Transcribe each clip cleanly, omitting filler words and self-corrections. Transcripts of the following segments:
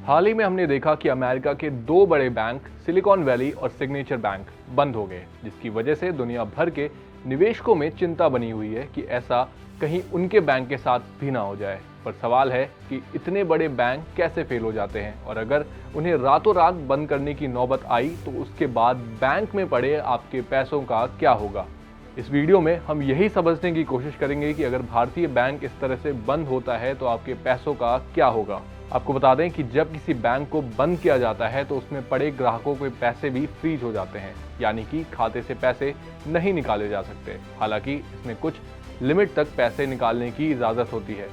हाल ही में हमने देखा कि अमेरिका के दो बड़े बैंक सिलिकॉन वैली और सिग्नेचर बैंक बंद हो गए, जिसकी वजह से दुनिया भर के निवेशकों में चिंता बनी हुई है कि ऐसा कहीं उनके बैंक के साथ भी ना हो जाए। पर सवाल है कि इतने बड़े बैंक कैसे फेल हो जाते हैं, और अगर उन्हें रातों रात बंद करने की नौबत आई तो उसके बाद बैंक में पड़े आपके पैसों का क्या होगा। इस वीडियो में हम यही समझने की कोशिश करेंगे कि अगर भारतीय बैंक इस तरह से बंद होता है तो आपके पैसों का क्या होगा। आपको बता दें कि जब किसी बैंक को बंद किया जाता है तो उसमें पड़े ग्राहकों के पैसे भी फ्रीज हो जाते हैं, यानी कि खाते से पैसे नहीं निकाले जा सकते। हालांकि इसमें कुछ लिमिट तक पैसे निकालने की इजाजत होती है।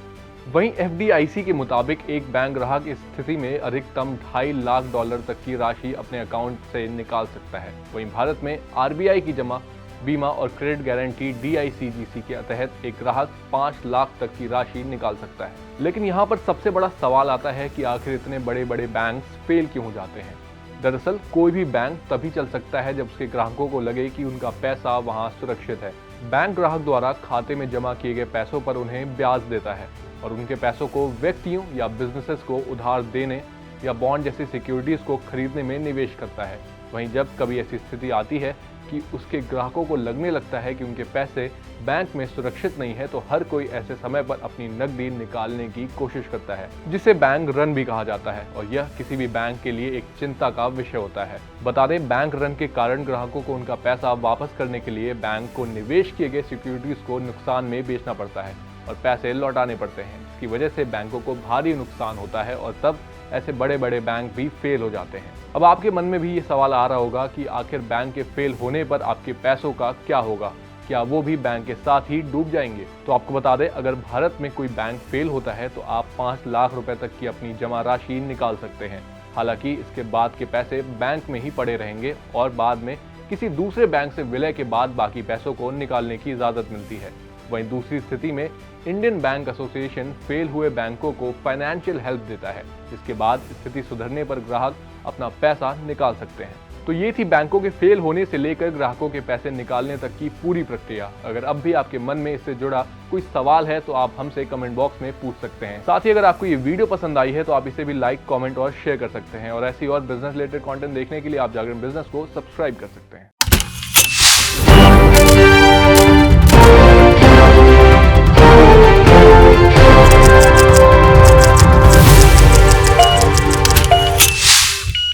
वहीं FDIC के मुताबिक एक बैंक ग्राहक इस स्थिति में अधिकतम $2.5 लाख तक की राशि अपने अकाउंट से निकाल सकता है। वहीं भारत में RBI की जमा बीमा और क्रेडिट गारंटी DICGC के तहत एक ग्राहक 5 लाख तक की राशि निकाल सकता है। लेकिन यहाँ पर सबसे बड़ा सवाल आता है कि आखिर इतने बड़े बड़े बैंक्स फेल क्यों हो जाते हैं। दरअसल कोई भी बैंक तभी चल सकता है जब उसके ग्राहकों को लगे कि उनका पैसा वहाँ सुरक्षित है। बैंक ग्राहक द्वारा खाते में जमा किए गए पैसों पर उन्हें ब्याज देता है और उनके पैसों को व्यक्तियों या बिजनेसेस को उधार देने या बॉन्ड जैसी सिक्योरिटीज को खरीदने में निवेश करता है। वहीं जब कभी ऐसी स्थिति आती है कि उसके ग्राहकों को लगने लगता है कि उनके पैसे बैंक में सुरक्षित नहीं है, तो हर कोई ऐसे समय पर अपनी नकदी निकालने की कोशिश करता है, जिसे बैंक रन भी कहा जाता है। और यह किसी भी बैंक के लिए एक चिंता का विषय होता है। बता दें, बैंक रन के कारण ग्राहकों को उनका पैसा वापस करने के लिए बैंक को निवेश किए गए सिक्योरिटीज को नुकसान में बेचना पड़ता है और पैसे लौटाने पड़ते हैं। इसकी वजह से बैंकों को भारी नुकसान होता है और तब ऐसे बड़े बड़े बैंक भी फेल हो जाते हैं। अब आपके मन में भी ये सवाल आ रहा होगा कि आखिर बैंक के फेल होने पर आपके पैसों का क्या होगा, क्या वो भी बैंक के साथ ही डूब जाएंगे। तो आपको बता दें, अगर भारत में कोई बैंक फेल होता है तो आप 5 लाख रुपए तक की अपनी जमा राशि निकाल सकते हैं। हालांकि इसके बाद के पैसे बैंक में ही पड़े रहेंगे और बाद में किसी दूसरे बैंक से विलय के बाद बाकी पैसों को निकालने की इजाजत मिलती है। वहीं दूसरी स्थिति में इंडियन बैंक एसोसिएशन फेल हुए बैंकों को फाइनेंशियल हेल्प देता है, जिसके बाद स्थिति सुधरने पर ग्राहक अपना पैसा निकाल सकते हैं। तो ये थी बैंकों के फेल होने से लेकर ग्राहकों के पैसे निकालने तक की पूरी प्रक्रिया। अगर अब भी आपके मन में इससे जुड़ा कोई सवाल है तो आप हमसे कमेंट बॉक्स में पूछ सकते हैं। साथ ही अगर आपको ये वीडियो पसंद आई है तो आप इसे भी लाइक, कमेंट और शेयर कर सकते हैं। और ऐसी और बिजनेस रिलेटेड कंटेंट देखने के लिए आप जागरण बिजनेस को सब्सक्राइब कर सकते हैं।